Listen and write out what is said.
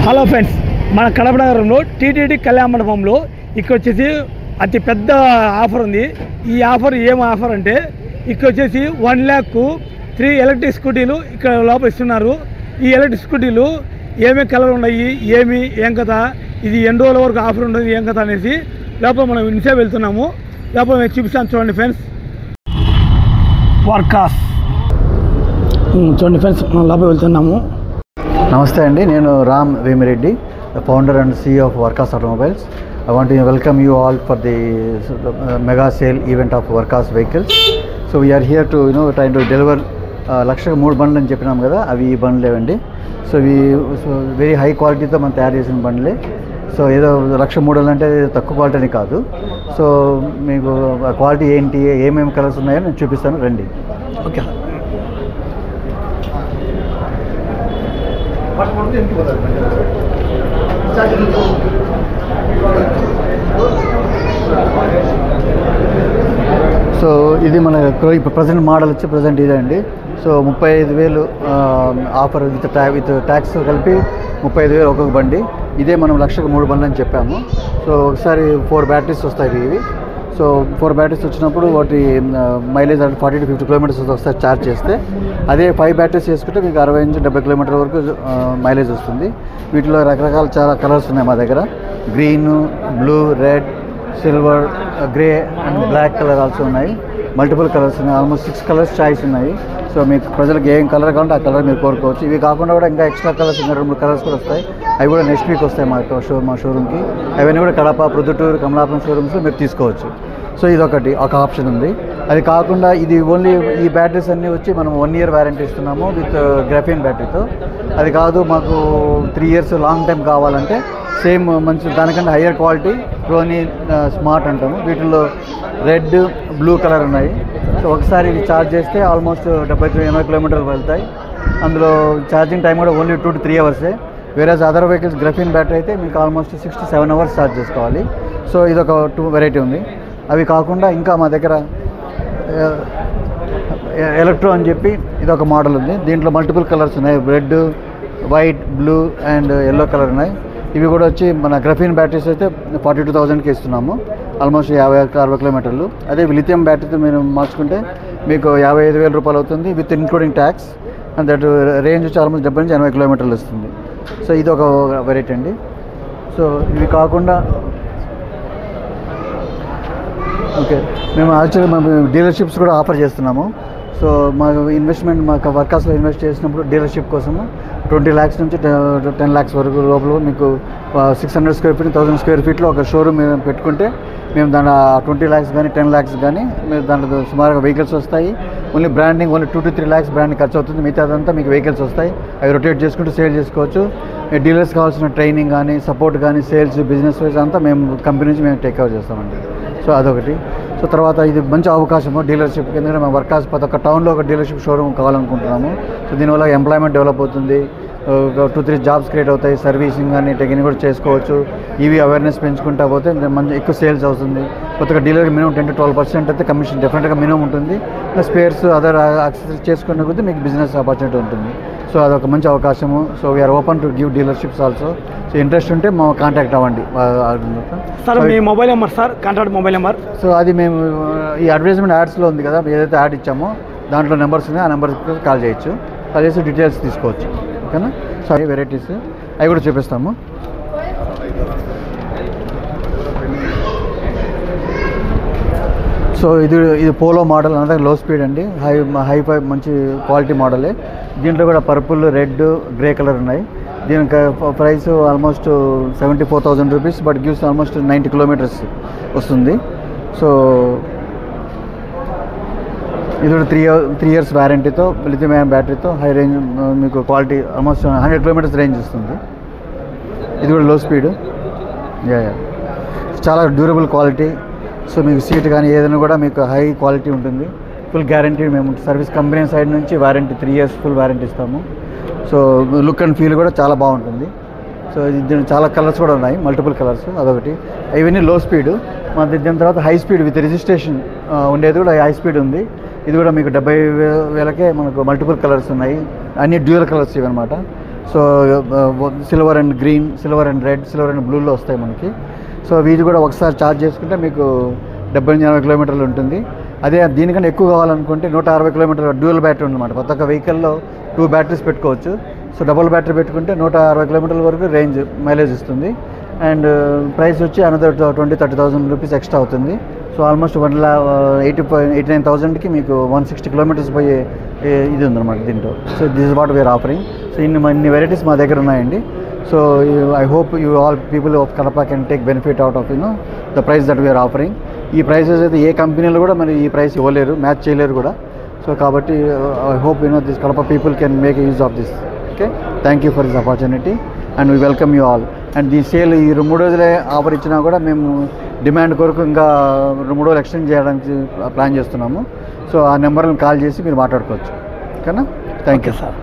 Hello friends, మన కడప నగరంలో TTD కళ్యాణ మండపంలో ఇక్కడ వచ్చేసి అతి పెద్ద ఆఫర్ ఉంది. ఈ ఆఫర్ ఏం ఆఫర్ అంటే ఇక్కడ వచ్చేసి 1 lakh 3 ఎలక్ట్రిక్ స్కూటీలు ఇక్కడ లోపల ఇస్తున్నారు. ఈ ఎలక్ట్రిక్ స్కూటీలు ఏమేమి కలర్ ఉన్నాయి, ఏం కథ, ఇది ఎన్ని రోజుల వరకు ఆఫర్ ఉంటుంది, ఏం కథ అనేసి లోపల మనం ఇంటే వెళ్తున్నాము. లోపల మేము చూపిస్తాను, చూడండి ఫ్రెండ్స్. వర్కాస్ చూడండి ఫ్రెండ్స్, మనం లోపల వెళ్తున్నాము. నమస్తే అండి, నేను Ram Vemireddy, founder and CEO of Varkas Automobiles. I want to welcome you all for the mega sale event of Varkas vehicles. So we are here to trying to deliver లక్షకు 3 బండ్లు అని చెప్పినాం కదా, అవి ఈ బండ్లు లేవండి. సో వెరీ హై క్వాలిటీతో మనం తయారు చేసిన బండ్లే. సో ఏదో 1,03,000 అంటే తక్కువ క్వాలిటీ అని కాదు. సో మీకు ఆ క్వాలిటీ ఏంటి, ఏమేమి కలర్స్ ఉన్నాయో నేను చూపిస్తాను, రండి. ఓకే. సో ఇది మన ఇప్పుడు ప్రజెంట్ మోడల్ వచ్చి ప్రజెంట్ ఇదే అండి. సో 35,000 ఆఫర్ విత్ ట్యాక్స్ కలిపి 35,000 ఒక్కొక్క బండి. ఇదే మనం 1,03,000 బండ్లు అని చెప్పాము. సో ఒకసారి 4 బ్యాటరీస్ వస్తాయి ఇవి. సో 4 బ్యాటరీస్ వచ్చినప్పుడు వాటి మైలేజ్ అంటే 40 to 50 కిలోమీటర్స్ ఒకసారి ఛార్జ్ చేస్తే, అదే 5 బ్యాటరీస్ చేసుకుంటే మీకు 60 నుంచి 70 కిలోమీటర్ల వరకు మైలేజ్ వస్తుంది. వీటిలో రకరకాల చాలా కలర్స్ ఉన్నాయి మా దగ్గర. Green, blue, red, silver, grey and black colour also ఉన్నాయి. మల్టిపుల్ కలర్స్ ఉన్నాయి, ఆల్మోస్ట్ 6 కలర్స్ చాయిస్ ఉన్నాయి. సో మీకు ప్రజలకు ఏం కలర్ కావాలంటే ఆ కలర్ మీరు కోరుకోవచ్చు. ఇవి కాకుండా కూడా ఇంకా ఎక్స్ట్రా కలర్స్, ఇంకా 2 కలర్స్ కూడా వస్తాయి. అవి కూడా నెక్స్ట్ వీక్ వస్తాయి మా షోరూమ్కి. అవన్నీ కూడా కడప, ప్రొద్దుటూరు, కమలాపురం షోరూమ్స్లో మీరు తీసుకోవచ్చు. సో ఇదొకటి ఒక ఆప్షన్ ఉంది. అది కాకుండా ఇది ఓన్లీ ఈ బ్యాటరీస్ అన్నీ వచ్చి మనం 1 year వారంటీ ఇస్తున్నాము విత్ గ్రాఫిన్ బ్యాటరీతో. అది కాదు, మాకు 3 years లాంగ్ టైం కావాలంటే సేమ్ మంచి దానికంటే హయ్యర్ క్వాలిటీ ప్రోని స్మార్ట్ అంటాము. వీటిల్లో రెడ్, బ్లూ కలర్ ఉన్నాయి. సో ఒకసారి ఇది ఛార్జ్ చేస్తే ఆల్మోస్ట్ 70-80 కిలోమీటర్లు వెళ్తాయి. అందులో ఛార్జింగ్ టైం కూడా only 2 to 3 hours. Average other vehicles graphene battery అయితే మీకు ఆల్మోస్ట్ 6 to 7 hours ఛార్జ్ చేసుకోవాలి. సో ఇదొక 2 వెరైటీ ఉంది. అవి కాకుండా ఇంకా మా దగ్గర ఎలక్ట్రో అని చెప్పి ఇదొక మోడల్ ఉంది. దీంట్లో మల్టిపుల్ కలర్స్ ఉన్నాయి. Red, white, blue and yellow colour ఉన్నాయి. ఇవి కూడా వచ్చి మన గ్రాఫిన్ బ్యాటరీస్ అయితే 42,000కి ఇస్తున్నాము, ఆల్మోస్ట్ 50-60 కిలోమీటర్లు. అదే లిథియం బ్యాటరీతో మీరు మార్చుకుంటే మీకు 55,000 రూపాయలు అవుతుంది with including tax. And that range వచ్చి ఆల్మోస్ట్ 70 నుంచి 80 కిలోమీటర్లు వస్తుంది. సో ఇది ఒక వెరైటీ అండి. సో ఇవి కాకుండా ఓకే, మేము యాక్చువల్లీ మేము డీలర్షిప్స్ కూడా ఆఫర్ చేస్తున్నాము. సో మా ఇన్వెస్ట్మెంట్ మాకు వర్కాస్లో ఇన్వెస్ట్ చేసినప్పుడు డీలర్షిప్ కోసము 20 lakhs నుంచి 10 lakhs వరకు లోపల మీకు 600 square feet 1000 square feetలో ఒక షోరూమ్ పెట్టుకుంటే మేము దాని 20 lakhs కానీ 10 lakhs కానీ మీరు దాంట్లో సుమారుగా వెహికల్స్ వస్తాయి. Only branding only 2 to 3 lakhs branding ఖర్చు అవుతుంది. మిగతాదంతా మీకు వెహికల్స్ వస్తాయి. అవి రొటేట్ చేసుకుంటూ సేల్ చేసుకోవచ్చు. డీలర్స్ కావాల్సిన ట్రైనింగ్ కానీ, సపోర్ట్ కానీ, సేల్స్, బిజినెస్ వైజ్ అంతా మేము కంపెనీ నుంచి మేము టేక్ ఓవర్ చేస్తామండి. సో అదొకటి. సో తర్వాత ఇది మంచి అవకాశము డీలర్షిప్, ఎందుకంటే మేము వర్కాస్ ప్రతి ఒక్క టౌన్లో ఒక డీలర్షిప్ షోరూమ్ కావాలనుకుంటున్నాము. సో దీనివల్ల ఎంప్లాయ్మెంట్ డెవలప్ అవుతుంది, 2-3 జాబ్స్ క్రియేట్ అవుతాయి, సర్వీసింగ్ కానీ టెక్నిక్ కూడా చేసుకోవచ్చు. ఇవి అవేర్నెస్ పెంచుకుంటా పోతే మంచి ఎక్కువ సేల్స్ అవుతుంది. కొత్తగా డీలర్కి మినిమం 10 to 12% అయితే కమిషన్ డెఫినెట్గా మినిమం ఉంటుంది. స్పేర్స్ అదర్ యాక్సెసరీస్ చేసుకునే కొద్దీ మీకు బిజినెస్ ఆపర్చునిటీ ఉంటుంది. సో అదొక మంచి అవకాశము. So we are open to give dealerships also. So interest ఉంటే మా కాంటాక్ట్ అవ్వండి సార్. మీ mobile number sir, contact mobile number. So అది మేము ఈ అడ్వర్టైజ్మెంట్ యాడ్స్లో ఉంది కదా, ఏదైతే యాడ్ ఇచ్చామో దాంట్లో నెంబర్స్ ఉన్నాయి. ఆ నెంబర్కి కాల్ చేయొచ్చు. కాల్ చేసి డీటెయిల్స్ తీసుకోవచ్చు. ఓకేనా? సో అవి వెరైటీస్ అవి కూడా చూపిస్తాము. సో ఇది పోలో మోడల్ అనగా లో స్పీడ్ అండి, హై మంచి క్వాలిటీ మోడలే. దీంట్లో కూడా పర్పుల్, రెడ్, గ్రే కలర్ ఉన్నాయి. దీనికి price almost 74,000 rupees, but gives almost 90 kilometers వస్తుంది. సో ఇది కూడా 3 years వారంటీతో లిథియం అయాన్ బ్యాటరీతో హై రేంజ్ మీకు క్వాలిటీ ఆల్మోస్ట్ 100 kilometers రేంజ్ ఇస్తుంది. ఇది కూడా లో స్పీడ్, చాలా డ్యూరబుల్ క్వాలిటీ. సో మీకు సీట్ కానీ ఏదైనా కూడా మీకు హై క్వాలిటీ ఉంటుంది. ఫుల్ గ్యారంటీ మేము సర్వీస్ కంపెనీ సైడ్ నుంచి వారంటీ 3 years ఫుల్ వారంటీ ఇస్తాము. సో లుక్ అండ్ ఫీల్ కూడా చాలా బాగుంటుంది. సో దీని చాలా కలర్స్ కూడా ఉన్నాయి, మల్టిపుల్ కలర్స్. అదొకటి. ఇవన్నీ లో స్పీడ్. దీని తర్వాత హై స్పీడ్ విత్ రిజిస్ట్రేషన్ ఉండేది కూడా హై స్పీడ్ ఉంది. ఇది కూడా మీకు 70,000కే మనకు మల్టిపుల్ కలర్స్ ఉన్నాయి. అన్ని డ్యూయల్ కలర్స్ ఇవన్నమాట. So silver and green, silver and red, silver and బ్లూలో వస్తాయి మనకి. సో వీటి కూడా ఒకసారి ఛార్జ్ చేసుకుంటే మీకు 70-80 కిలోమీటర్లు ఉంటుంది. అదే దీనికన్నా ఎక్కువ కావాలనుకుంటే 160 కిలోమీటర్ల డ్యూయల్ బ్యాటరీ ఉందన్నమాట. కొత్త ఒక వెహికల్లో 2 బ్యాటరీస్ పెట్టుకోవచ్చు. సో డబుల్ బ్యాటరీ పెట్టుకుంటే 160 కిలోమీటర్ల వరకు రేంజ్ మైలేజ్ ఇస్తుంది. అండ్ ప్రైస్ వచ్చి అనదర్ 20-30,000 రూపీస్ ఎక్స్ట్రా అవుతుంది. సో ఆల్మోస్ట్ 1,89,000కి మీకు 160 కిలోమీటర్స్ పోయే ఇది ఉందన్నమాట దీంట్లో. So this is what we are offering. So ఇన్ని వెరైటీస్ మా దగ్గర ఉన్నాయండి. So I hope you all people of Kadapa can take benefit out of the price that we are offering. ఈ ప్రైసెస్ అయితే ఏ కంపెనీలో కూడా మరి ఈ ప్రైస్ ఇవ్వలేరు, మ్యాచ్ చేయలేరు కూడా. సో కాబట్టి I hope this Kadapa people can make use of this. Okay, thank you for this opportunity and we welcome you all. And ఈ సేల్ ఈ 3 రోజులే ఆఫర్ ఇచ్చినా కూడా మేము డిమాండ్ కొరకు ఇంకా 2 రోజులు ఎక్స్టెండ్ చేయడానికి ప్లాన్ చేస్తున్నాము. సో ఆ నెంబర్ని కాల్ చేసి మీరు మాట్లాడుకోవచ్చు. ఓకేనా? Thank you sir.